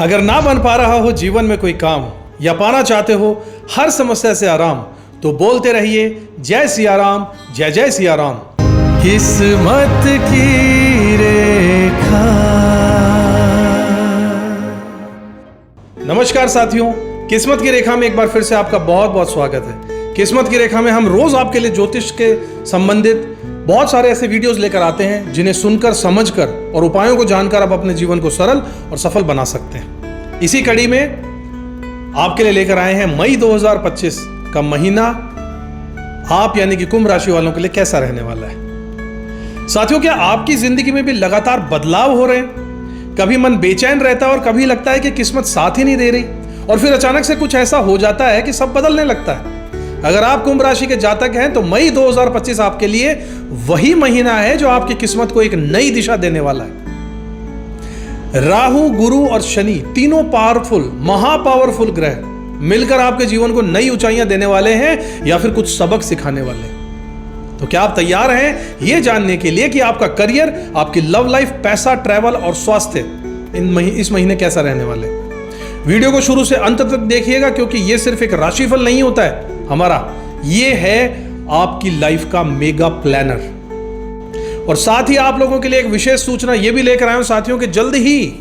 अगर ना बन पा रहा हो जीवन में कोई काम या पाना चाहते हो हर समस्या से आराम, तो बोलते रहिए जय सिया राम, जय जय सिया राम। किस्मत की रेखा। नमस्कार साथियों, किस्मत की रेखा में एक बार फिर से आपका बहुत बहुत स्वागत है। किस्मत की रेखा में हम रोज आपके लिए ज्योतिष के संबंधित बहुत सारे ऐसे वीडियोस लेकर आते हैं जिन्हें सुनकर, समझकर और उपायों को जानकर आप अपने जीवन को सरल और सफल बना सकते हैं। इसी कड़ी में आपके लिए लेकर आए हैं मई 2025 का महीना आप यानी कि कुंभ राशि वालों के लिए कैसा रहने वाला है। साथियों, क्या आपकी जिंदगी में भी लगातार बदलाव हो रहे हैं? कभी मन बेचैन रहता है और कभी लगता है कि किस्मत साथ ही नहीं दे रही, और फिर अचानक से कुछ ऐसा हो जाता है कि सब बदलने लगता है। अगर आप कुंभ राशि के जातक हैं तो मई 2025 आपके लिए वही महीना है जो आपकी किस्मत को एक नई दिशा देने वाला है। राहु, गुरु और शनि तीनों पावरफुल, महापावरफुल ग्रह मिलकर आपके जीवन को नई ऊंचाइयां देने वाले हैं या फिर कुछ सबक सिखाने वाले हैं। तो क्या आप तैयार हैं यह जानने के लिए कि आपका करियर, आपकी लव लाइफ, पैसा, ट्रैवल और स्वास्थ्य इस महीने कैसा रहने वाले हैं? वीडियो को शुरू से अंत तक देखिएगा, क्योंकि यह सिर्फ एक राशिफल नहीं होता है हमारा, ये है आपकी लाइफ का मेगा प्लानर। और साथ ही आप लोगों के लिए एक विशेष सूचना यह भी लेकर आया हूं साथियों कि जल्द ही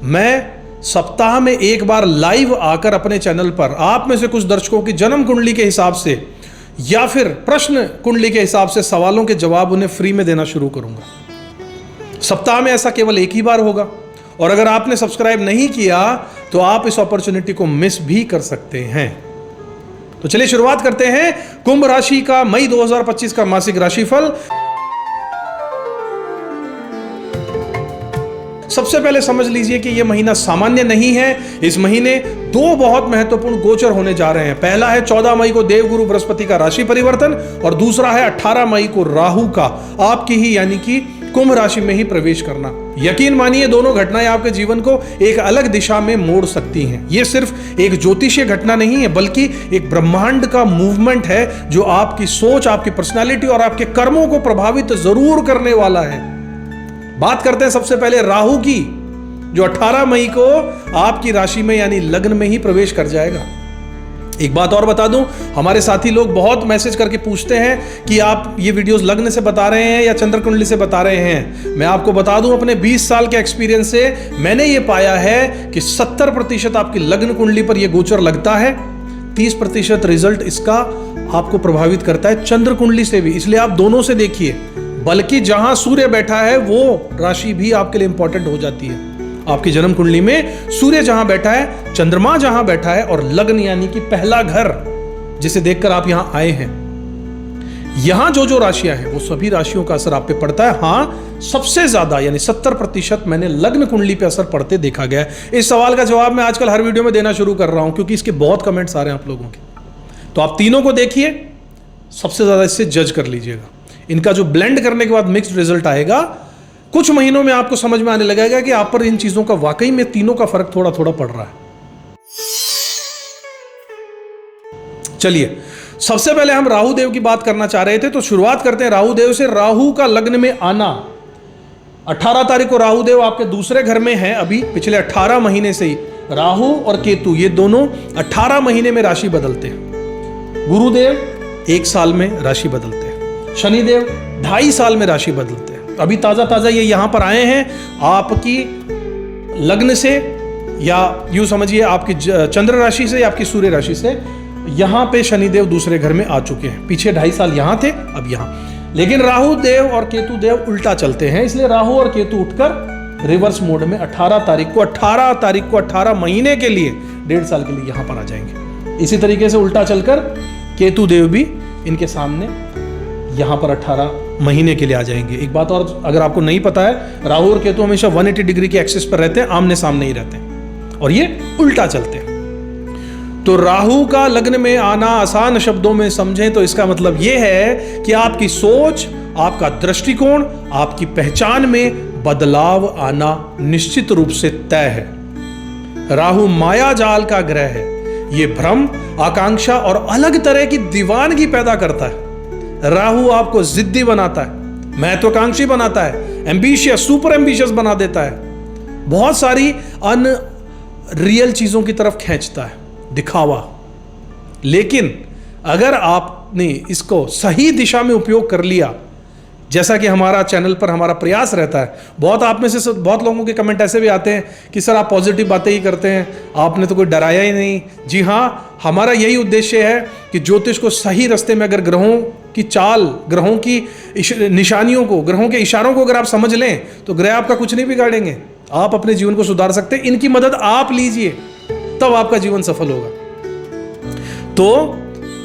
मैं सप्ताह में एक बार लाइव आकर अपने चैनल पर आप में से कुछ दर्शकों की जन्म कुंडली के हिसाब से या फिर प्रश्न कुंडली के हिसाब से सवालों के जवाब उन्हें फ्री में देना शुरू करूंगा। सप्ताह में ऐसा केवल एक ही बार होगा, और अगर आपने सब्सक्राइब नहीं किया तो आप इस अपॉर्चुनिटी को मिस भी कर सकते हैं। तो चलिए शुरुआत करते हैं कुंभ राशि का मई 2025 का मासिक राशिफल। सबसे पहले समझ लीजिए कि यह महीना सामान्य नहीं है। इस महीने दो बहुत महत्वपूर्ण गोचर होने जा रहे हैं। पहला है 14 मई को देवगुरु बृहस्पति का राशि परिवर्तन, और दूसरा है 18 मई को राहु का आपकी ही यानी कि कुंभ राशि में ही प्रवेश करना। यकीन मानिए दोनों घटनाएं आपके जीवन को एक अलग दिशा में मोड़ सकती हैं। यह सिर्फ एक ज्योतिषीय घटना नहीं है, बल्कि एक ब्रह्मांड का मूवमेंट है जो आपकी सोच, आपकी पर्सनालिटी और आपके कर्मों को प्रभावित जरूर करने वाला है। बात करते हैं सबसे पहले राहु की, जो 18 मई को आपकी राशि में यानी लग्न में ही प्रवेश कर जाएगा। एक बात और बता दूं, हमारे साथी लोग बहुत मैसेज करके पूछते हैं कि आप ये वीडियोस लग्न से बता रहे हैं या चंद्र कुंडली से बता रहे हैं। मैं आपको बता दूं, अपने 20 साल के एक्सपीरियंस से मैंने ये पाया है कि 70% आपकी लग्न कुंडली पर यह गोचर लगता है, 30% रिजल्ट इसका आपको प्रभावित करता है चंद्र कुंडली से भी। इसलिए आप दोनों से देखिए, बल्कि जहां सूर्य बैठा है वो राशि भी आपके लिए इंपॉर्टेंट हो जाती है। आपकी जन्म कुंडली में सूर्य जहां बैठा है, चंद्रमा जहां बैठा है, और लग्न यानी कि पहला घर जिसे देखकर आप यहां आए हैं, यहां जो राशियां हैं वो सभी राशियों का असर आप पे पड़ता है। हां, सबसे ज्यादा यानी 70% मैंने लग्न कुंडली पे असर पड़ते देखा गया है। इस सवाल का जवाब मैं आजकल हर वीडियो में देना शुरू कर रहा हूं, क्योंकि इसके बहुत कमेंट्स आ रहे हैं आप लोगों के। तो आप तीनों को देखिए, सबसे ज्यादा इससे जज कर लीजिएगा। इनका जो ब्लेंड करने के बाद मिक्स्ड रिजल्ट आएगा, कुछ महीनों में आपको समझ में आने लगेगा कि आप पर इन चीजों का वाकई में तीनों का फर्क थोड़ा थोड़ा पड़ रहा है। चलिए, सबसे पहले हम राहु देव की बात करना चाह रहे थे, तो शुरुआत करते हैं राहु देव से। राहु का लग्न में आना, 18 तारीख को राहु देव आपके दूसरे घर में है। अभी पिछले 18 महीने से ही राहु और केतु ये दोनों 18 महीने में राशि बदलते हैं। गुरुदेव 1 साल में राशि बदलते हैं, शनिदेव 2.5 साल में राशि बदलते हैं। अभी ताजा ताजा ये यहां पर आए हैं आपकी लग्न से, या यूं समझिए आपकी चंद्र राशि से या आपकी सूर्य राशि से। यहां पे शनिदेव दूसरे घर में आ चुके हैं। पीछे 2.5 साल यहां थे, अब यहां। लेकिन राहु देव और केतु देव उल्टा चलते हैं, इसलिए राहु और केतु उठकर रिवर्स मोड में 18 तारीख को 18 महीने के लिए 1.5 साल के लिए यहां पर आ जाएंगे। इसी तरीके से उल्टा चलकर केतु देव भी इनके सामने यहां पर 18 महीने के लिए आ जाएंगे। एक बात और अगर आपको नहीं पता है, राहु और केतु हमेशा 180 डिग्री के एक्सिस पर रहते हैं, आमने सामने ही रहते हैं, और ये उल्टा चलते हैं। तो राहु का लग्न में आना, आसान शब्दों में समझें तो इसका मतलब यह है कि आपकी सोच, आपका दृष्टिकोण, आपकी पहचान में बदलाव आना निश्चित रूप से तय है। राहु माया जाल का ग्रह है। यह भ्रम, आकांक्षा और अलग तरह की दीवानगी पैदा करता है। राहु आपको जिद्दी बनाता है, महत्वाकांक्षी बनाता है, एम्बिशियस, सुपर एम्बिशियस बना देता है। बहुत सारी रियल चीजों की तरफ खींचता है, दिखावा। लेकिन अगर आपने इसको सही दिशा में उपयोग कर लिया, जैसा कि हमारा चैनल पर हमारा प्रयास रहता है, बहुत आप में से बहुत लोगों के कमेंट ऐसे भी आते हैं कि सर आप पॉजिटिव बातें ही करते हैं, आपने तो कोई डराया ही नहीं। जी हाँ, हमारा यही उद्देश्य है कि ज्योतिष को सही रास्ते में, अगर ग्रहों की चाल, ग्रहों की निशानियों को, ग्रहों के इशारों को अगर आप समझ लें तो ग्रह आपका कुछ नहीं बिगाड़ेंगे, आप अपने जीवन को सुधार सकते हैं। इनकी मदद आप लीजिए, तब आपका जीवन सफल होगा। तो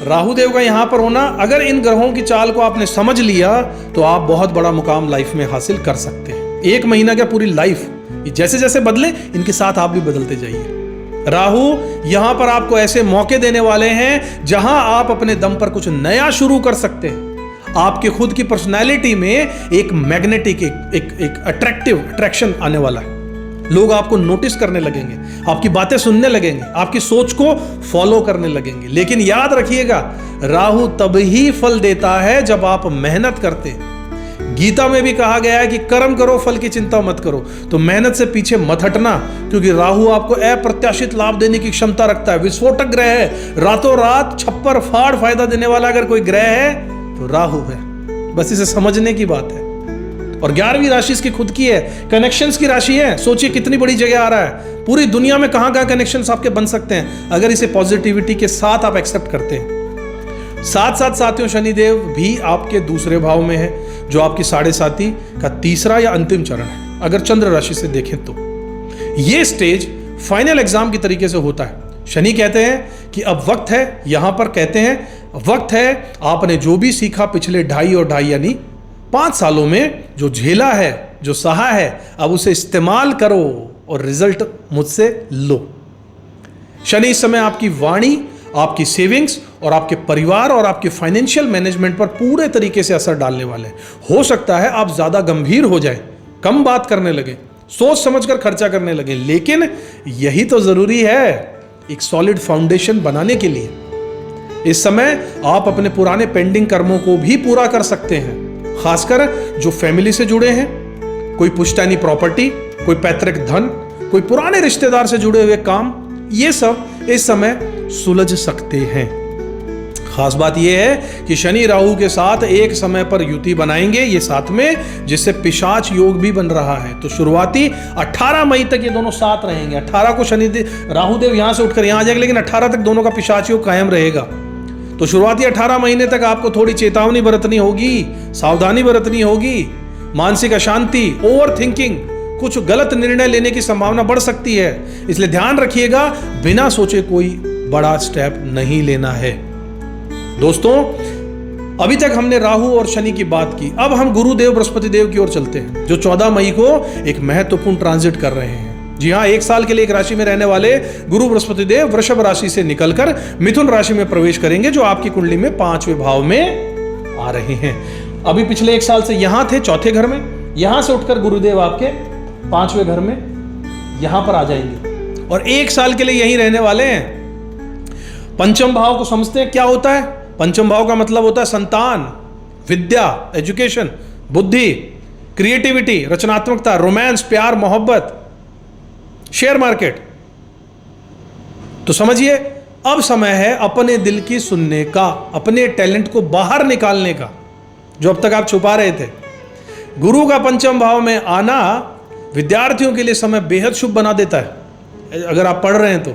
राहु देव का यहां पर होना, अगर इन ग्रहों की चाल को आपने समझ लिया तो आप बहुत बड़ा मुकाम लाइफ में हासिल कर सकते हैं। 1 महीना क्या, पूरी लाइफ जैसे जैसे बदले, इनके साथ आप भी बदलते जाइए। राहु यहां पर आपको ऐसे मौके देने वाले हैं जहां आप अपने दम पर कुछ नया शुरू कर सकते हैं। आपके खुद की पर्सनैलिटी में एक मैग्नेटिक, एक अट्रैक्शन आने वाला है। लोग आपको नोटिस करने लगेंगे, आपकी बातें सुनने लगेंगे, आपकी सोच को फॉलो करने लगेंगे। लेकिन याद रखिएगा, राहु तब ही फल देता है जब आप मेहनत करते हैं। गीता में भी कहा गया है कि कर्म करो, फल की चिंता मत करो। तो मेहनत से पीछे मत हटना, क्योंकि राहु आपको अप्रत्याशित लाभ देने की क्षमता रखता है। विस्फोटक ग्रह है, रातों रात छप्पर फाड़ फायदा देने वाला अगर कोई ग्रह है तो राहु है। बस इसे समझने की बात है। और 11वीं राशि इसकी खुद की है, कनेक्शंस की राशि है। सोचिए कितनी बड़ी जगह आ रहा है, पूरी दुनिया में कहां कहां कनेक्शंस आपके बन सकते हैं अगर इसे पॉजिटिविटी के साथ आप एक्सेप्ट करते हैं। साथ साथ साथियों, शनिदेव भी आपके दूसरे भाव में है, जो आपकी 7.5 का तीसरा या अंतिम चरण है। अगर चंद्र राशि से देखें तो यह स्टेज फाइनल एग्जाम की तरीके से होता है। शनि कहते हैं कि अब वक्त है, यहां पर कहते हैं वक्त है, आपने जो भी सीखा पिछले 2.5 यानी 5 सालों में, जो झेला है, जो सहा है, अब उसे इस्तेमाल करो और रिजल्ट मुझसे लो। शनि इस समय आपकी वाणी, आपकी सेविंग्स और आपके परिवार और आपके फाइनेंशियल मैनेजमेंट पर पूरे तरीके से असर डालने वाले हैं। हो सकता है आप ज्यादा गंभीर हो जाए, कम बात करने लगे, सोच समझकर खर्चा करने लगे, लेकिन यही तो जरूरी है एक सॉलिड फाउंडेशन बनाने के लिए। इस समय आप अपने पुराने पेंडिंग कर्मों को भी पूरा कर सकते हैं, खासकर जो फैमिली से जुड़े हैं, कोई पुश्तैनी प्रॉपर्टी, कोई पैतृक धन, कोई पुराने रिश्तेदार से जुड़े हुए काम, ये सब इस समय सुलझ सकते हैं। खास बात यह है कि शनि राहु के साथ एक समय पर युति बनाएंगे ये साथ में, जिससे पिशाच योग भी बन रहा है। तो शुरुआती 18 मई तक ये दोनों साथ रहेंगे। 18 को शनि राहु देव यहां से उठकर यहां आ जाएंगे, लेकिन 18 तक दोनों का पिशाच योग कायम रहेगा। तो शुरुआती 18 महीने तक आपको थोड़ी चेतावनी बरतनी होगी, सावधानी बरतनी होगी, मानसिक अशांति, ओवर थिंकिंग, कुछ गलत निर्णय लेने की संभावना बढ़ सकती है। इसलिए ध्यान रखिएगा, बिना सोचे कोई बड़ा स्टेप नहीं लेना है। दोस्तों, अभी तक हमने राहु और शनि की बात की, अब हम गुरुदेव बृहस्पति देव की ओर चलते हैं, जो 14 मई को एक महत्वपूर्ण ट्रांजिट कर रहे हैं। जी हाँ, 1 साल के लिए एक राशि में रहने वाले गुरु बृहस्पति देव वृषभ राशि से निकलकर मिथुन राशि में प्रवेश करेंगे, जो आपकी कुंडली में 5वें भाव में आ रहे हैं। अभी पिछले 1 साल से यहां थे 4थे घर में, यहां से उठकर गुरुदेव आपके 5वें घर में यहां पर आ जाएंगे और 1 साल के लिए यहीं रहने वाले हैं। पंचम भाव को समझते हैं क्या होता है? पंचम भाव का मतलब होता है संतान, विद्या, एजुकेशन, बुद्धि, क्रिएटिविटी, रचनात्मकता, रोमांस, प्यार, मोहब्बत, शेयर मार्केट। तो समझिए, अब समय है अपने दिल की सुनने का, अपने टैलेंट को बाहर निकालने का, जो अब तक आप छुपा रहे थे। गुरु का पंचम भाव में आना विद्यार्थियों के लिए समय बेहद शुभ बना देता है। अगर आप पढ़ रहे हैं तो,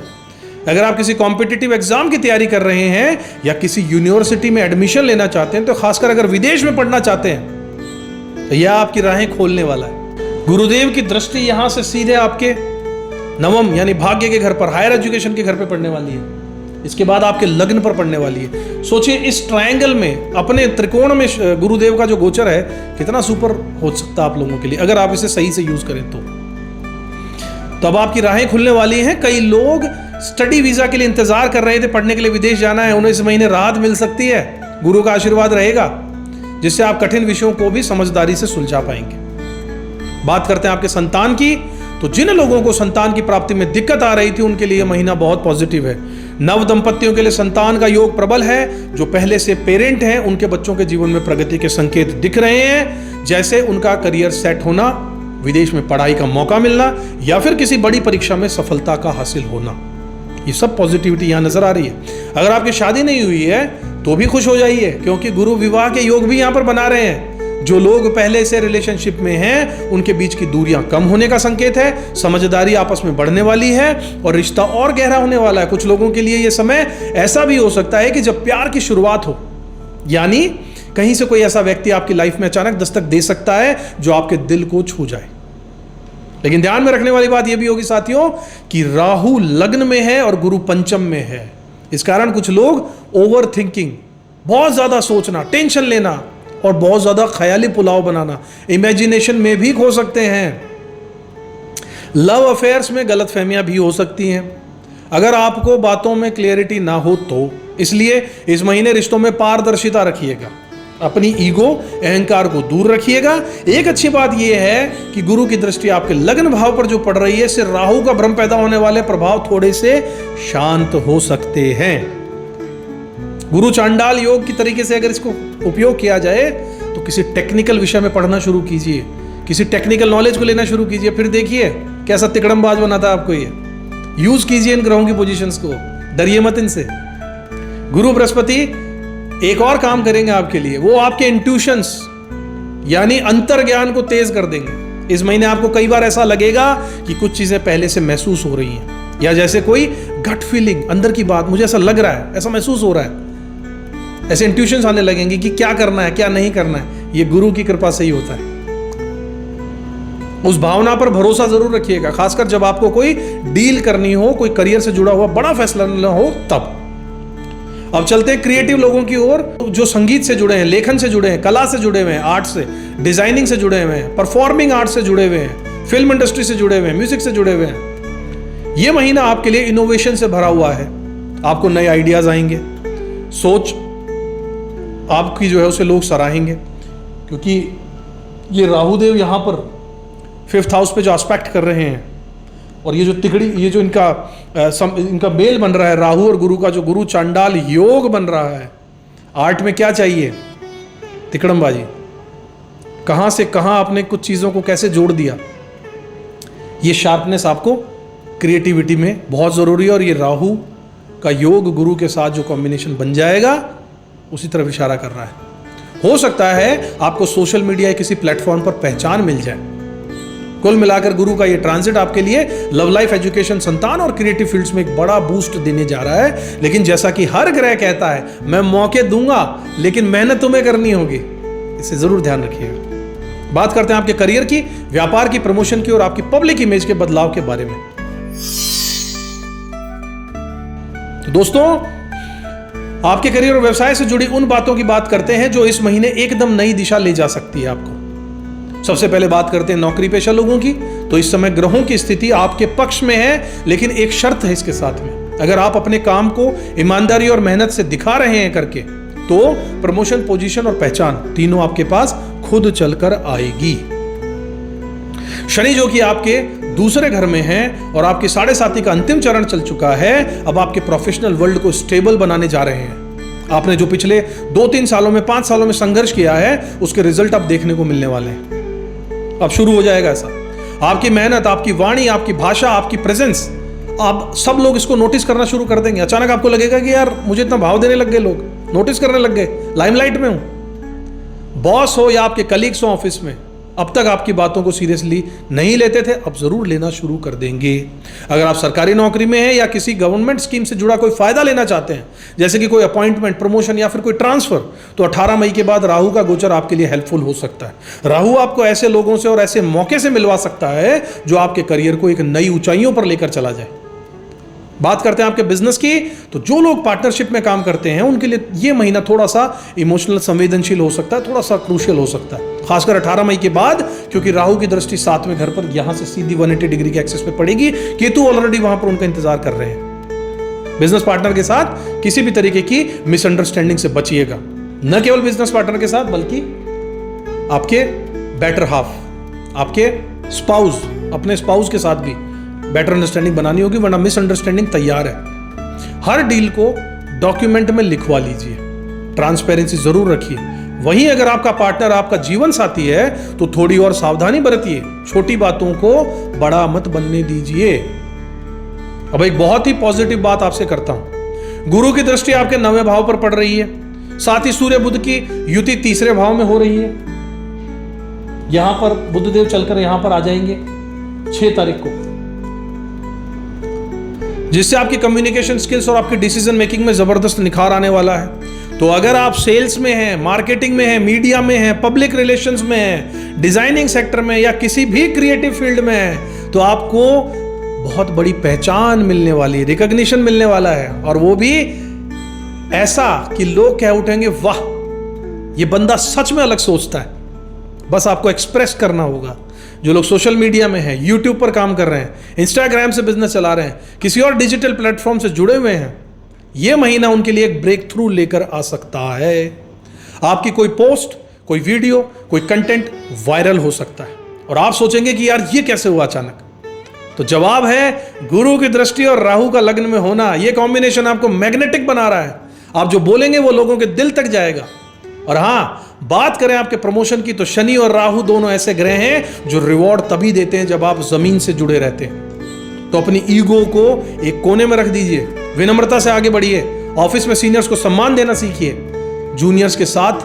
अगर आप किसी कॉम्पिटिटिव एग्जाम की तैयारी कर रहे हैं या किसी यूनिवर्सिटी में एडमिशन लेना चाहते हैं, तो खासकर अगर विदेश में पढ़ना चाहते हैं, तो यह आपकी राहें खोलने वाला है। गुरुदेव की दृष्टि यहां से सीधे आपके नवम यानी भाग्य के घर पर, हायर एजुकेशन के घर पर पड़ने वाली है। इसके बाद आपके लग्न पर पड़ने वाली है। सोचिए, इस ट्रायंगल में, अपने त्रिकोण में गुरुदेव का जो गोचर है, कितना सुपर हो सकता है आप लोगों के लिए, अगर आप इसे सही से यूज करें तो अब आपकी राहें खुलने वाली हैं। कई लोग स्टडी वीजा के लिए इंतजार कर रहे थे, पढ़ने के लिए विदेश जाना है, उन्हें इस महीने राहत मिल सकती है। गुरु का आशीर्वाद रहेगा, जिससे आप कठिन विषयों को भी समझदारी से सुलझा पाएंगे। बात करते हैं आपके संतान की, तो जिन लोगों को संतान की प्राप्ति में दिक्कत आ रही थी, उनके लिए महीना बहुत पॉजिटिव है। नव दंपतियों के लिए संतान का योग प्रबल है। जो पहले से पेरेंट हैं, उनके बच्चों के जीवन में प्रगति के संकेत दिख रहे हैं, जैसे उनका करियर सेट होना, विदेश में पढ़ाई का मौका मिलना या फिर किसी बड़ी परीक्षा में सफलता का हासिल होना। ये सब पॉजिटिविटी यहां नजर आ रही है। अगर आपकी शादी नहीं हुई है तो भी खुश हो जाइए, क्योंकि गुरु विवाह के योग भी यहां पर बना रहे हैं। जो लोग पहले से रिलेशनशिप में हैं उनके बीच की दूरियां कम होने का संकेत है, समझदारी आपस में बढ़ने वाली है और रिश्ता और गहरा होने वाला है। कुछ लोगों के लिए यह समय ऐसा भी हो सकता है कि जब प्यार की शुरुआत हो, यानी कहीं से कोई ऐसा व्यक्ति आपकी लाइफ में अचानक दस्तक दे सकता है जो आपके दिल को छू जाए। लेकिन ध्यान में रखने वाली बात यह भी होगी साथियों कि राहु लग्न में है और गुरु पंचम में है। इस कारण कुछ लोग ओवर थिंकिंग, बहुत ज्यादा सोचना, टेंशन लेना और बहुत ज्यादा ख्याली पुलाव बनाना, इमेजिनेशन में भी खो सकते हैं। लव अफेयर्स में गलतफहमियां भी हो सकती हैं अगर आपको बातों में क्लियरिटी ना हो तो। इसलिए इस महीने रिश्तों में पारदर्शिता रखिएगा, अपनी ईगो, अहंकार को दूर रखिएगा। एक अच्छी बात यह है कि गुरु की दृष्टि आपके लग्न भाव पर जो पड़ रही है, इससे राहु का भ्रम पैदा होने वाले प्रभाव थोड़े से शांत हो सकते हैं। गुरु चांडाल योग की तरीके से अगर इसको उपयोग किया जाए तो किसी टेक्निकल विषय में पढ़ना शुरू कीजिए, किसी टेक्निकल नॉलेज को लेना शुरू कीजिए, फिर देखिए कैसा तिकड़मबाज बनाता है आपको। ये यूज कीजिए इन ग्रहों की पोजीशंस को, डरिए मत इनसे। गुरु बृहस्पति एक और काम करेंगे आपके लिए, वो आपके इंट्यूशंस यानी अंतर्ज्ञान को तेज कर देंगे। इस महीने आपको कई बार ऐसा लगेगा कि कुछ चीजें पहले से महसूस हो रही हैं, या जैसे कोई गट फीलिंग, अंदर की बात, मुझे ऐसा लग रहा है, ऐसा महसूस हो रहा है, ऐसे इंट्यूशंस आने लगेंगे कि क्या करना है क्या नहीं करना है। ये गुरु की कृपा से ही होता है। उस भावना पर भरोसा जरूर रखिएगा, खासकर जब आपको कोई डील करनी हो, कोई करियर से जुड़ा हुआ बड़ा फैसला लेना हो तब। अब चलते हैं क्रिएटिव लोगों की ओर, जो संगीत से जुड़े हैं, लेखन से जुड़े हैं, कला से जुड़े हुए हैं, आर्ट से, डिजाइनिंग से जुड़े हुए हैं, परफॉर्मिंग आर्ट से जुड़े हुए हैं, फिल्म इंडस्ट्री से जुड़े हुए हैं, म्यूजिक से जुड़े हुए हैं। यह महीना आपके लिए इनोवेशन से भरा हुआ है। आपको नए आइडियाज आएंगे, सोच आपकी जो है उसे लोग सराहेंगे, क्योंकि ये राहुदेव यहां पर 5th हाउस पे जो एस्पेक्ट कर रहे हैं, और ये जो तिकड़ी, ये जो इनका मेल बन रहा है राहु और गुरु का, जो गुरु चांडाल योग बन रहा है। आर्ट में क्या चाहिए? तिकड़मबाजी। कहां से कहां आपने कुछ चीजों को कैसे जोड़ दिया, ये शार्पनेस आपको क्रिएटिविटी में बहुत जरूरी है। और ये राहु का योग गुरु के साथ जो कॉम्बिनेशन बन जाएगा उसी तरफ इशारा कर रहा है। हो सकता है आपको सोशल मीडिया या किसी प्लेटफॉर्म पर पहचान मिल जाए। कुल मिलाकर गुरु का ये ट्रांजिट आपके लिए लव लाइफ, एजुकेशन, संतान और क्रिएटिव फील्ड्स में एक बड़ा बूस्ट देने जा रहा है। लेकिन जैसा कि हर ग्रह कहता है, मैं मौके दूंगा लेकिन मेहनत तुम्हें करनी होगी। इसे जरूर ध्यान रखिएगा। बात करते हैं आपके करियर की, व्यापार की, प्रमोशन की और आपकी पब्लिक इमेज के बदलाव के बारे में। तो दोस्तों, आपके करियर और व्यवसाय से जुड़ी उन बातों की बात करते हैं जो इस महीने एकदम नई दिशा ले जा सकती है आपको। सबसे पहले बात करते हैं नौकरी पेशा लोगों की। तो इस समय ग्रहों की स्थिति आपके पक्ष में है, लेकिन एक शर्त है इसके साथ में। अगर आप अपने काम को ईमानदारी और मेहनत से दिखा रहे हैं करके, तो प्रमोशन, पोजीशन और पहचान तीनों आपके पास खुद चलकर आएगी। शनि जो कि आपके दूसरे घर में है और आपके 7.5 का अंतिम चरण चल चुका है, अब आपके प्रोफेशनल वर्ल्ड को स्टेबल बनाने जा रहे हैं। आपने जो पिछले 2-3 सालों में, 5 सालों में संघर्ष किया है, उसके रिजल्ट अब देखने को मिलने वाले हैं। अब शुरू हो जाएगा ऐसा। आपकी मेहनत, आपकी वाणी, आपकी भाषा, आपकी प्रेजेंस, अब सब लोग इसको नोटिस करना शुरू कर देंगे। अचानक आपको लगेगा कि यार मुझे इतना भाव देने लग गए, लोग नोटिस करने लग गए, लाइमलाइट में हूं। बॉस हो या आपके कलीग्स हो ऑफिस में, अब तक आपकी बातों को सीरियसली नहीं लेते थे, अब जरूर लेना शुरू कर देंगे। अगर आप सरकारी नौकरी में हैं या किसी गवर्नमेंट स्कीम से जुड़ा कोई फायदा लेना चाहते हैं, जैसे कि कोई अपॉइंटमेंट, प्रमोशन या फिर कोई ट्रांसफर, तो 18 मई के बाद राहु का गोचर आपके लिए हेल्पफुल हो सकता है। राहु आपको ऐसे लोगों से और ऐसे मौके से मिलवा सकता है जो आपके करियर को एक नई ऊंचाइयों पर लेकर चला जाए। बात करते हैं आपके बिजनेस की, तो जो लोग पार्टनरशिप में काम करते हैं उनके लिए यह महीना थोड़ा सा इमोशनल, संवेदनशील हो सकता है, थोड़ा सा क्रूशियल हो सकता है, खासकर 18 मई के बाद, क्योंकि राहु की दृष्टि 7वें घर पर यहां से सीधी 180 डिग्री के एक्सेस पे पड़ेगी। केतु ऑलरेडी वहां पर उनका इंतजार कर रहे हैं। बिजनेस पार्टनर के साथ किसी भी तरीके की मिसअंडरस्टैंडिंग से बचिएगा। न केवल बिजनेस पार्टनर के साथ, बल्कि आपके बेटर हाफ, आपके स्पाउस, अपने स्पाउस के साथ भी बेटर अंडरस्टैंडिंग बनानी होगी, वरना मिसअंडरस्टैंडिंग तैयार है। हर डील को डॉक्यूमेंट में लिखवा लीजिए, ट्रांसपेरेंसी जरूर रखिए, वहीं अगर आपका पार्टनर आपका जीवन साथी है तो थोड़ी और सावधानी बरतिए, छोटी बातों को बड़ा मत बनने दीजिए। अब एक बहुत ही पॉजिटिव बात आपसे करता हूं। गुरु की दृष्टि आपके 9वें भाव पर पड़ रही है, साथ ही सूर्य बुध की युति 3रे भाव में हो रही है। यहां पर बुधदेव चलकर यहां पर आ जाएंगे 6 तारीख को, जिससे आपकी कम्युनिकेशन स्किल्स और आपकी डिसीजन मेकिंग में जबरदस्त निखार आने वाला है। तो अगर आप सेल्स में हैं, मार्केटिंग में हैं, मीडिया में हैं, पब्लिक रिलेशंस में हैं, डिजाइनिंग सेक्टर में या किसी भी क्रिएटिव फील्ड में हैं, तो आपको बहुत बड़ी पहचान मिलने वाली, रिकॉग्निशन मिलने वाला है। और वो भी ऐसा कि लोग कह उठेंगे, वाह ये बंदा सच में अलग सोचता है। बस आपको एक्सप्रेस करना होगा। जो लोग सोशल मीडिया में हैं, यूट्यूब पर काम कर रहे हैं, इंस्टाग्राम से बिजनेस चला रहे हैं, किसी और डिजिटल प्लेटफॉर्म से जुड़े हुए हैं, यह महीना उनके लिए एक ब्रेक थ्रू लेकर आ सकता है। आपकी कोई पोस्ट, कोई वीडियो, कोई कंटेंट वायरल हो सकता है और आप सोचेंगे कि यार ये कैसे हुआ अचानक। तो जवाब है गुरु की दृष्टि और राहु का लग्न में होना। यह कॉम्बिनेशन आपको मैग्नेटिक बना रहा है। आप जो बोलेंगे वो लोगों के दिल तक जाएगा। और हां, बात करें आपके प्रमोशन की, तो शनि और राहु दोनों ऐसे ग्रह हैं जो रिवॉर्ड तभी देते हैं जब आप जमीन से जुड़े रहते हैं। तो अपनी ईगो को एक कोने में रख दीजिए, विनम्रता से आगे बढ़िए, ऑफिस में सीनियर्स को सम्मान देना सीखिए, जूनियर्स के साथ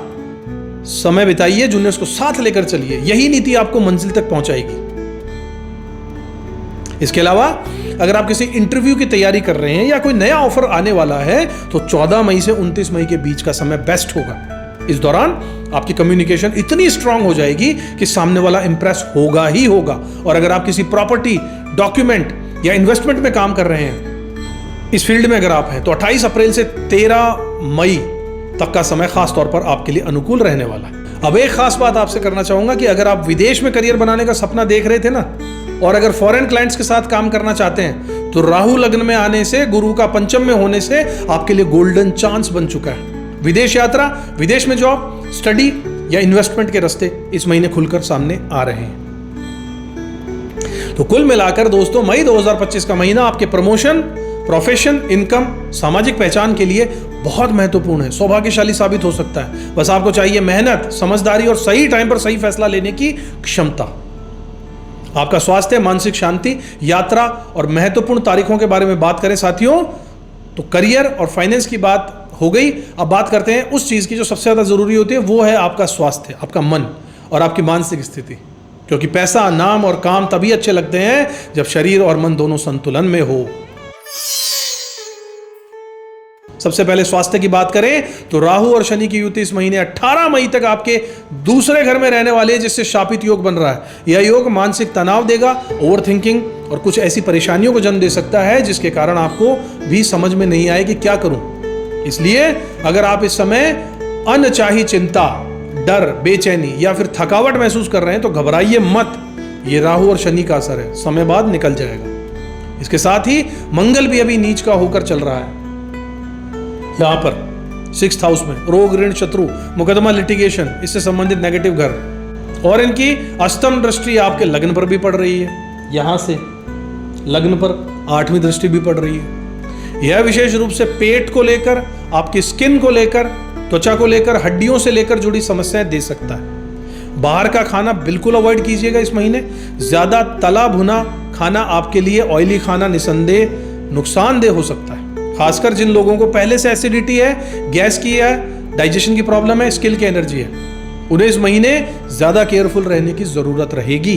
समय बिताइए, जूनियर्स को साथ लेकर चलिए। यही नीति आपको मंजिल तक पहुंचाएगी। इसके अलावा अगर आप किसी इंटरव्यू की तैयारी कर रहे हैं या कोई नया ऑफर आने वाला है, तो 14 मई से 29 मई के बीच का समय बेस्ट होगा। इस दौरान आपकी कम्युनिकेशन इतनी स्ट्रांग हो जाएगी कि सामने वाला इंप्रेस होगा ही होगा। और अगर आप किसी प्रॉपर्टी, डॉक्यूमेंट या इन्वेस्टमेंट में काम कर रहे हैं, इस फील्ड में अगर आप हैं, तो 28 अप्रैल से 13 मई तक का समय खास तौर पर आपके लिए अनुकूल रहने वाला है। अब एक खास बात आपसे करना चाहूंगा कि अगर आप विदेश में करियर बनाने का सपना देख रहे थे ना, और अगर फॉरेन क्लाइंट्स के साथ काम करना चाहते हैं, तो राहु लग्न में आने से, गुरु का पंचम में होने से आपके लिए गोल्डन चांस बन चुका है। विदेश यात्रा, विदेश में जॉब, स्टडी या इन्वेस्टमेंट के रास्ते इस महीने खुलकर सामने आ रहे हैं। तो कुल मिलाकर दोस्तों, मई 2025 का महीना आपके प्रमोशन, प्रोफेशन, इनकम, सामाजिक पहचान के लिए बहुत महत्वपूर्ण है, सौभाग्यशाली साबित हो सकता है। बस आपको चाहिए मेहनत, समझदारी और सही टाइम पर सही फैसला लेने की क्षमता। आपका स्वास्थ्य, मानसिक शांति, यात्रा और महत्वपूर्ण तारीखों के बारे में बात करें साथियों, तो करियर और फाइनेंस की बात हो गई। अब बात करते हैं उस चीज की जो सबसे ज्यादा जरूरी होती है, वो है आपका स्वास्थ्य, आपका मन और आपकी मानसिक स्थिति। क्योंकि पैसा, नाम और काम तभी अच्छे लगते हैं जब शरीर और मन दोनों संतुलन में हो। सबसे पहले स्वास्थ्य की बात करें तो राहु और शनि की युति इस महीने 18 मई तक आपके दूसरे घर में रहने वाले, जिससे शापित योग बन रहा है। यह योग मानसिक तनाव देगा, ओवर थिंकिंग और कुछ ऐसी परेशानियों को जन्म दे सकता है जिसके कारण आपको भी समझ में नहीं आए कि क्या करूं। इसलिए अगर आप इस समय अनचाही चिंता, डर, बेचैनी या फिर थकावट महसूस कर रहे हैं, तो घबराइए मत। ये राहु और शनि का असर है, समय बाद निकल जाएगा। इसके साथ ही मंगल भी अभी नीच का होकर चल रहा है। यहां पर 6th हाउस में रोग, ऋण, शत्रु, मुकदमा, लिटिगेशन, इससे संबंधित नेगेटिव घर, और इनकी अष्टम दृष्टि आपके लग्न पर भी पड़ रही है। यहां से लग्न पर 8वीं दृष्टि भी पड़ रही है। यह विशेष रूप से पेट को लेकर, आपकी स्किन को लेकर, त्वचा को लेकर, हड्डियों से लेकर जुड़ी समस्याएं दे सकता है। बाहर का खाना बिल्कुल अवॉइड कीजिएगा इस महीने। ज्यादा तला भुना खाना आपके लिए, ऑयली खाना निसंदेह नुकसानदेह हो सकता है। खासकर जिन लोगों को पहले से एसिडिटी है, गैस की है, डाइजेशन की प्रॉब्लम है, स्किल की एनर्जी है, उन्हें इस महीने ज्यादा केयरफुल रहने की जरूरत रहेगी।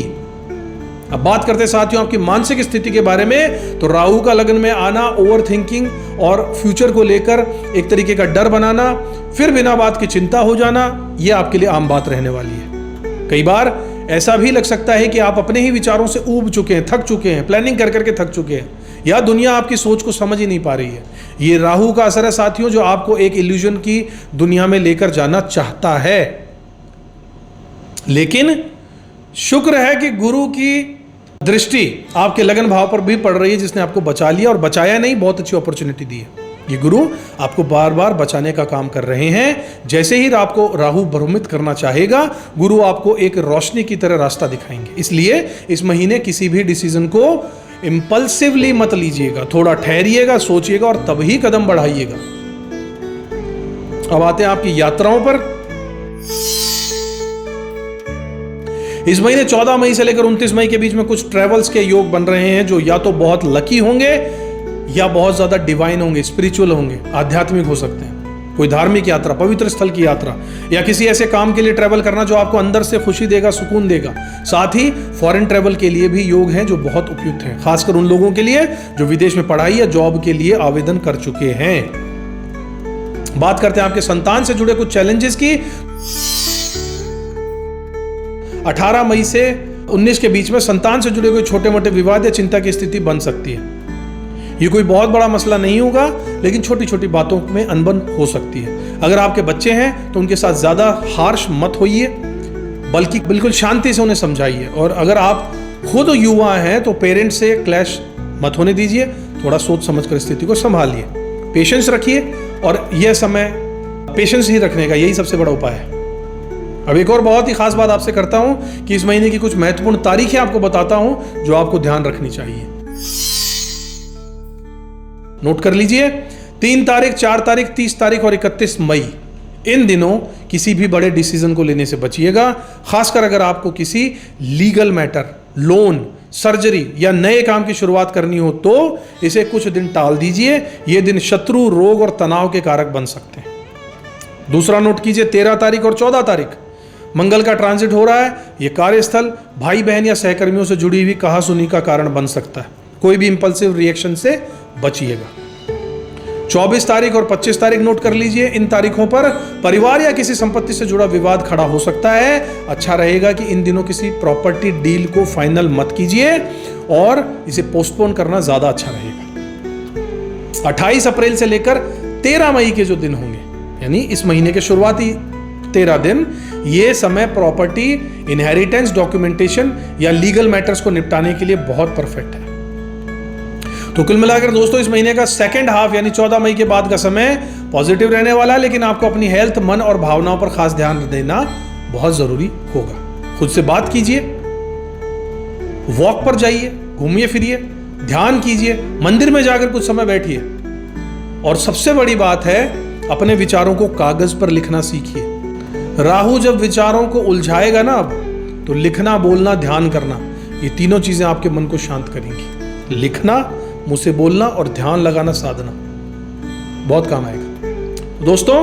अब बात करते हैं साथियों आपकी मानसिक स्थिति के बारे में। तो राहु का लग्न में आना, ओवर थिंकिंग और फ्यूचर को लेकर एक तरीके का डर बनाना, फिर बिना बात की चिंता हो जाना, यह आपके लिए आम बात रहने वाली है। कई बार ऐसा भी लग सकता है कि आप अपने ही विचारों से ऊब चुके हैं, थक चुके हैं, प्लानिंग कर करके थक चुके हैं, या दुनिया आपकी सोच को समझ ही नहीं पा रही है। ये राहु का असर है साथियों, जो आपको एक इल्यूजन की दुनिया में लेकर जाना चाहता है। लेकिन शुक्र है कि गुरु की दृष्टि आपके लगन भाव पर भी पड़ रही है, जिसने आपको बचा लिया, और बचाया नहीं, बहुत अच्छी अपॉर्चुनिटी दी है। ये गुरु आपको बार बार बचाने का काम कर रहे हैं। जैसे ही आपको राहु भ्रमित करना चाहेगा, गुरु आपको एक रोशनी की तरह रास्ता दिखाएंगे। इसलिए इस महीने किसी भी डिसीजन को इंपल्सिवली मत लीजिएगा, थोड़ा ठहरिएगा, सोचिएगा और तब ही कदम बढ़ाइएगा। अब आते हैं आपकी यात्राओं पर। इस महीने 14 मई से लेकर 29 मई के बीच में कुछ ट्रेवल्स के योग बन रहे हैं जो या तो बहुत लकी होंगे या बहुत ज्यादा डिवाइन होंगे, स्पिरिचुअल होंगे, आध्यात्मिक हो सकते हैं। कोई धार्मिक यात्रा, पवित्र स्थल की यात्रा या किसी ऐसे काम के लिए ट्रैवल करना जो आपको अंदर से खुशी देगा, सुकून देगा। साथ ही फॉरेन ट्रैवल के लिए भी योग हैं जो बहुत उपयुक्त हैं, खासकर उन लोगों के लिए जो विदेश में पढ़ाई या जॉब के लिए आवेदन कर चुके हैं। बात करते हैं आपके संतान से जुड़े कुछ चैलेंजेस की। 18 मई से 19 के बीच में संतान से जुड़े कोई छोटे मोटे विवाद या चिंता की स्थिति बन सकती है। ये कोई बहुत बड़ा मसला नहीं होगा, लेकिन छोटी छोटी बातों में अनबन हो सकती है। अगर आपके बच्चे हैं तो उनके साथ ज्यादा हार्श मत होइए, बल्कि बिल्कुल शांति से उन्हें समझाइए। और अगर आप खुद युवा हैं तो पेरेंट्स से क्लैश मत होने दीजिए, थोड़ा सोच समझकर स्थिति को संभालिए, पेशेंस रखिए। और यह समय पेशेंस ही रखने का यही सबसे बड़ा उपाय है। अब एक और बहुत ही खास बात आपसे करता हूं कि इस महीने की कुछ महत्वपूर्ण तारीखें आपको बताता हूं जो आपको ध्यान रखनी चाहिए। नोट कर लीजिए, 3 तारीख, 4 तारीख, 30 तारीख और 31 मई। इन दिनों किसी भी बड़े डिसीजन को लेने से बचिएगा, खासकर अगर आपको किसी लीगल मैटर, लोन, सर्जरी या नए काम की शुरुआत करनी हो तो इसे कुछ दिन टाल दीजिए। ये दिन शत्रु, रोग और तनाव के कारक बन सकते हैं। दूसरा नोट कीजिए, 13 तारीख और 14 तारीख मंगल का ट्रांजिट हो रहा है। यह कार्यस्थल, भाई बहन या सहकर्मियों से जुड़ी हुई कहासुनी का कारण बन सकता है। कोई भी इंपल्सिव रिएक्शन से बचिएगा। 24 तारीख और 25 तारीख नोट कर लीजिए। इन तारीखों पर परिवार या किसी संपत्ति से जुड़ा विवाद खड़ा हो सकता है। अच्छा रहेगा कि इन दिनों किसी प्रॉपर्टी डील को फाइनल मत कीजिए और इसे पोस्टपोन करना ज्यादा अच्छा रहेगा। 28 अप्रैल से लेकर 13 मई के जो दिन होंगे, यानी इस महीने के शुरुआती 13 दिन, ये समय प्रॉपर्टी, इनहेरिटेंस, डॉक्यूमेंटेशन या लीगल मैटर्स को निपटाने के लिए बहुत परफेक्ट है। तो कुल मिलाकर दोस्तों, इस महीने का सेकंड हाफ यानी 14 मई के बाद का समय पॉजिटिव रहने वाला है, लेकिन आपको अपनी हेल्थ, मन और भावनाओं पर खास ध्यान देना बहुत जरूरी होगा। खुद से बात कीजिए, वॉक पर जाइए, घूमिए फिरिए, ध्यान कीजिए, मंदिर में जाकर कुछ समय बैठिए। और सबसे बड़ी बात है, अपने विचारों को कागज पर लिखना सीखिए। राहु जब विचारों को उलझाएगा ना, अब तो लिखना, बोलना, ध्यान करना, ये तीनों चीजें आपके मन को शांत करेंगी। लिखना, मुंह से बोलना और ध्यान लगाना, साधना बहुत काम आएगा। दोस्तों,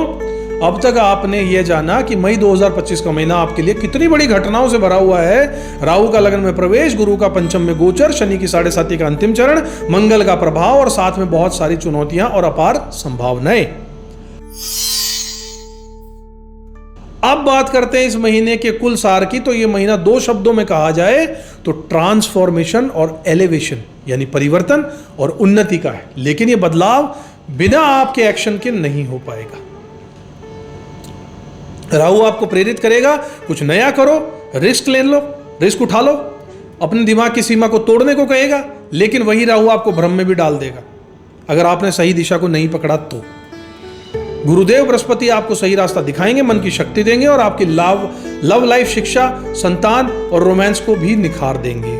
अब तक आपने यह जाना कि मई 2025 का महीना आपके लिए कितनी बड़ी घटनाओं से भरा हुआ है। राहु का लग्न में प्रवेश, गुरु का पंचम में गोचर, शनि की 7.5 का अंतिम चरण, मंगल का प्रभाव और साथ में बहुत सारी चुनौतियां और अपार संभावनाएं। अब बात करते हैं इस महीने के कुल सार की। तो यह महीना 2 शब्दों में कहा जाए तो ट्रांसफॉर्मेशन और एलिवेशन यानी परिवर्तन और उन्नति का है। लेकिन यह बदलाव बिना आपके एक्शन के नहीं हो पाएगा। राहु आपको प्रेरित करेगा, कुछ नया करो, रिस्क ले लो, रिस्क उठा लो, अपने दिमाग की सीमा को तोड़ने को कहेगा। लेकिन वही राहु आपको भ्रम में भी डाल देगा अगर आपने सही दिशा को नहीं पकड़ा तो। गुरुदेव बृहस्पति आपको सही रास्ता दिखाएंगे, मन की शक्ति देंगे और आपकी लव लाइफ, शिक्षा, संतान और रोमांस को भी निखार देंगे।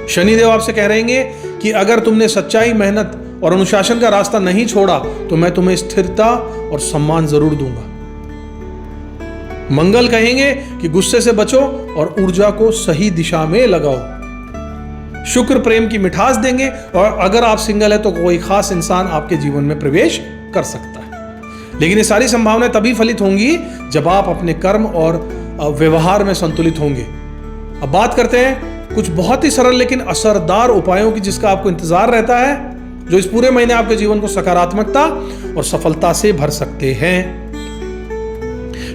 शनिदेव आपसे कह रहे हैं कि अगर तुमने सच्चाई, मेहनत और अनुशासन का रास्ता नहीं छोड़ा तो मैं तुम्हें स्थिरता और सम्मान जरूर दूंगा। मंगल कहेंगे कि गुस्से से बचो और ऊर्जा को सही दिशा में लगाओ। शुक्र प्रेम की मिठास देंगे और अगर आप सिंगल है तो कोई खास इंसान आपके जीवन में प्रवेश कर सकता है। लेकिन ये सारी संभावनाएं तभी फलित होंगी जब आप अपने कर्म और व्यवहार में संतुलित होंगे। अब बात करते हैं कुछ बहुत ही सरल लेकिन असरदार उपायों की जिसका आपको इंतजार रहता है, जो इस पूरे महीने आपके जीवन को सकारात्मकता और सफलता से भर सकते हैं।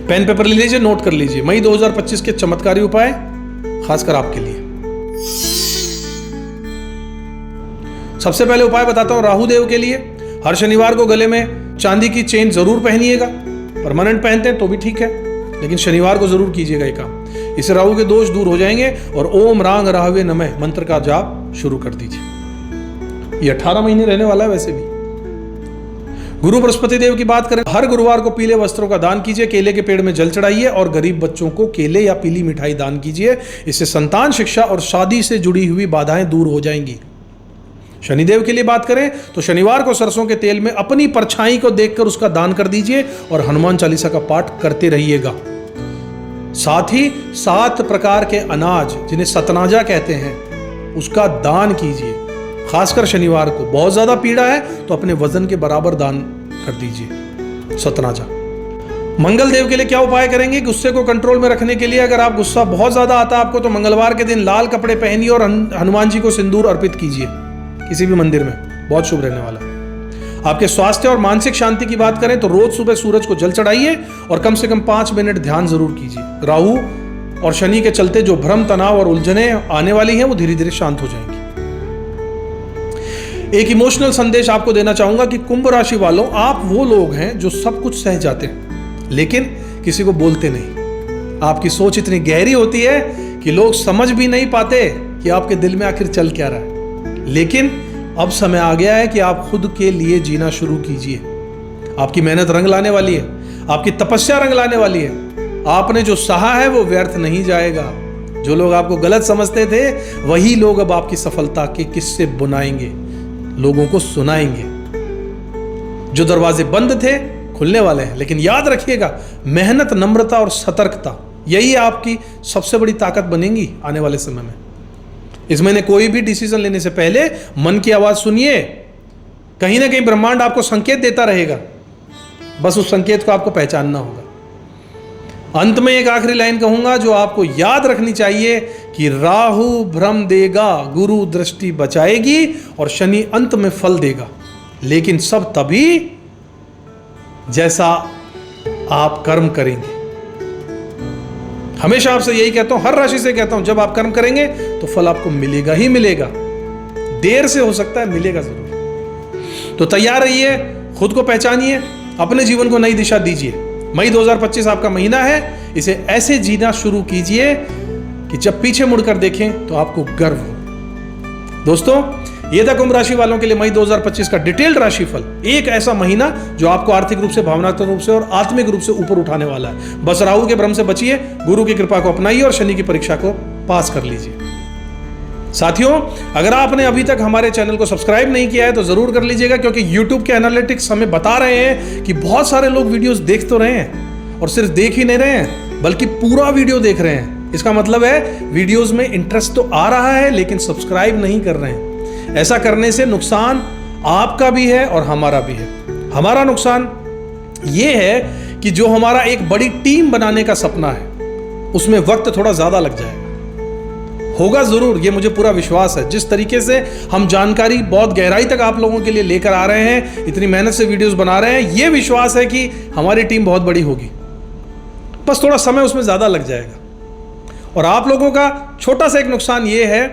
पेन पेपर ले लीजिए, नोट कर लीजिए मई 2025 के चमत्कारी उपाय खासकर आपके लिए। सबसे पहले उपाय बताता हूं राहु देव के लिए। हर शनिवार को गले में चांदी की चेन जरूर पहनिएगा। परमानेंट पहनते हैं तो भी ठीक है, लेकिन शनिवार को जरूर कीजिएगा ये काम। इससे राहु के दोष दूर हो जाएंगे और ओम रांग राहवे नमः मंत्र का जाप शुरू कर दीजिए। ये 18 महीने रहने वाला है। वैसे भी गुरु बृहस्पति देव की बात करें, हर गुरुवार को पीले वस्त्रों का दान कीजिए, केले के पेड़ में जल चढ़ाइए और गरीब बच्चों को केले या पीली मिठाई दान कीजिए। इससे संतान, शिक्षा और शादी से जुड़ी हुई बाधाएं दूर हो जाएंगी। शनिदेव के लिए बात करें तो शनिवार को सरसों के तेल में अपनी परछाई को देखकर उसका दान कर दीजिए और हनुमान चालीसा का पाठ करते रहिएगा। साथ ही 7 प्रकार के अनाज जिन्हें सतनाजा कहते हैं उसका दान कीजिए। खासकर शनिवार को बहुत ज्यादा पीड़ा है तो अपने वजन के बराबर दान कर दीजिए सतनाजा। मंगल देव के लिए क्या उपाय करेंगे? गुस्से को कंट्रोल में रखने के लिए अगर आप गुस्सा बहुत ज्यादा आता है आपको तो मंगलवार के दिन लाल कपड़े पहनिए और हनुमान जी को सिंदूर अर्पित कीजिए किसी भी मंदिर में, बहुत शुभ रहने वाला है। आपके स्वास्थ्य और मानसिक शांति की बात करें तो रोज सुबह सूरज को जल चढ़ाइए और कम से कम 5 मिनट ध्यान जरूर कीजिए। राहु और शनि के चलते जो भ्रम, तनाव और उलझने आने वाली हैं वो धीरे धीरे शांत हो जाएंगी। एक इमोशनल संदेश आपको देना चाहूंगा कि कुंभ राशि वालों, आप वो लोग हैं जो सब कुछ सह जाते हैं लेकिन किसी को बोलते नहीं। आपकी सोच इतनी गहरी होती है कि लोग समझ भी नहीं पाते कि आपके दिल में आखिर चल क्या रहा है। लेकिन अब समय आ गया है कि आप खुद के लिए जीना शुरू कीजिए। आपकी मेहनत रंग लाने वाली है, आपकी तपस्या रंग लाने वाली है। आपने जो सहा है वो व्यर्थ नहीं जाएगा। जो लोग आपको गलत समझते थे वही लोग अब आपकी सफलता के किस्से बुनाएंगे, लोगों को सुनाएंगे। जो दरवाजे बंद थे खुलने वाले हैं, लेकिन याद रखिएगा मेहनत, नम्रता और सतर्कता यही आपकी सबसे बड़ी ताकत बनेंगी आने वाले समय में। इस महीने कोई भी डिसीजन लेने से पहले मन की आवाज सुनिए। कहीं ना कहीं ब्रह्मांड आपको संकेत देता रहेगा, बस उस संकेत को आपको पहचानना होगा। अंत में एक आखिरी लाइन कहूंगा जो आपको याद रखनी चाहिए कि राहु भ्रम देगा, गुरु दृष्टि बचाएगी और शनि अंत में फल देगा। लेकिन सब तभी जैसा आप कर्म करेंगे। हमेशा आपसे यही कहता हूं, हर राशि से कहता हूं, जब आप कर्म करेंगे तो फल आपको मिलेगा ही मिलेगा। देर से हो सकता है, मिलेगा जरूर। तो तैयार रहिए, खुद को पहचानिए, अपने जीवन को नई दिशा दीजिए। मई 2025 आपका महीना है, इसे ऐसे जीना शुरू कीजिए कि जब पीछे मुड़कर देखें तो आपको गर्व हो। दोस्तों, ये था कुंभ राशि वालों के लिए मई 2025 का डिटेल्ड राशिफल। एक ऐसा महीना जो आपको आर्थिक रूप से, भावनात्मक रूप से और आत्मिक रूप से ऊपर उठाने वाला है। बस राहु के भ्रम से बचिए, गुरु की कृपा को अपनाइए और शनि की परीक्षा को पास कर लीजिए। साथियों, अगर आपने अभी तक हमारे चैनल को सब्सक्राइब नहीं किया है तो जरूर कर लीजिएगा, क्योंकि YouTube के एनालिटिक्स हमें बता रहे हैं कि बहुत सारे लोग वीडियोस देख तो रहे हैं और सिर्फ देख ही नहीं रहे हैं बल्कि पूरा वीडियो देख रहे हैं। इसका मतलब है वीडियोस में इंटरेस्ट तो आ रहा है लेकिन सब्सक्राइब नहीं कर रहे हैं। ऐसा करने से नुकसान आपका भी है और हमारा भी है। हमारा नुकसान यह है कि जो हमारा एक बड़ी टीम बनाने का सपना है उसमें वक्त थोड़ा ज्यादा लग जाएगा। होगा जरूर, ये मुझे पूरा विश्वास है। जिस तरीके से हम जानकारी बहुत गहराई तक आप लोगों के लिए लेकर आ रहे हैं, इतनी मेहनत से वीडियोस बना रहे हैं, ये विश्वास है कि हमारी टीम बहुत बड़ी होगी। बस थोड़ा समय उसमें ज्यादा लग जाएगा। और आप लोगों का छोटा सा एक नुकसान ये है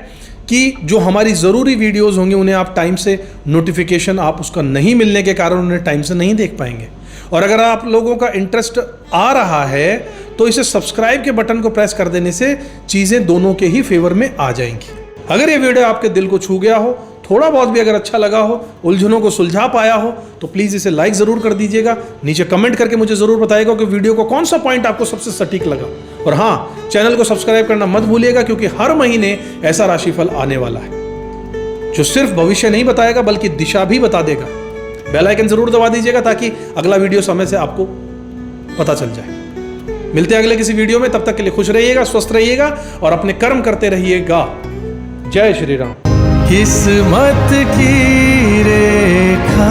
कि जो हमारी ज़रूरी वीडियोस होंगी उन्हें आप टाइम से, नोटिफिकेशन आप उसका नहीं मिलने के कारण उन्हें टाइम से नहीं देख पाएंगे। और अगर आप लोगों का इंटरेस्ट आ रहा है तो इसे सब्सक्राइब के बटन को प्रेस कर देने से चीज़ें दोनों के ही फेवर में आ जाएंगी। अगर ये वीडियो आपके दिल को छू गया हो, थोड़ा बहुत भी अगर अच्छा लगा हो, उलझनों को सुलझा पाया हो, तो प्लीज़ इसे लाइक ज़रूर कर दीजिएगा। नीचे कमेंट करके मुझे ज़रूर बताइएगा कि वीडियो को कौन सा पॉइंट आपको सबसे सटीक लगा। और हाँ, चैनल को सब्सक्राइब करना मत भूलिएगा, क्योंकि हर महीने ऐसा राशिफल आने वाला है जो सिर्फ भविष्य नहीं बताएगा बल्कि दिशा भी बता देगा। बेल आइकन जरूर दबा दीजिएगा ताकि अगला वीडियो समय से आपको पता चल जाए। मिलते हैं अगले किसी वीडियो में, तब तक के लिए खुश रहिएगा, स्वस्थ रहिएगा और अपने कर्म करते रहिएगा। जय श्री राम। किस्मत की रेखा।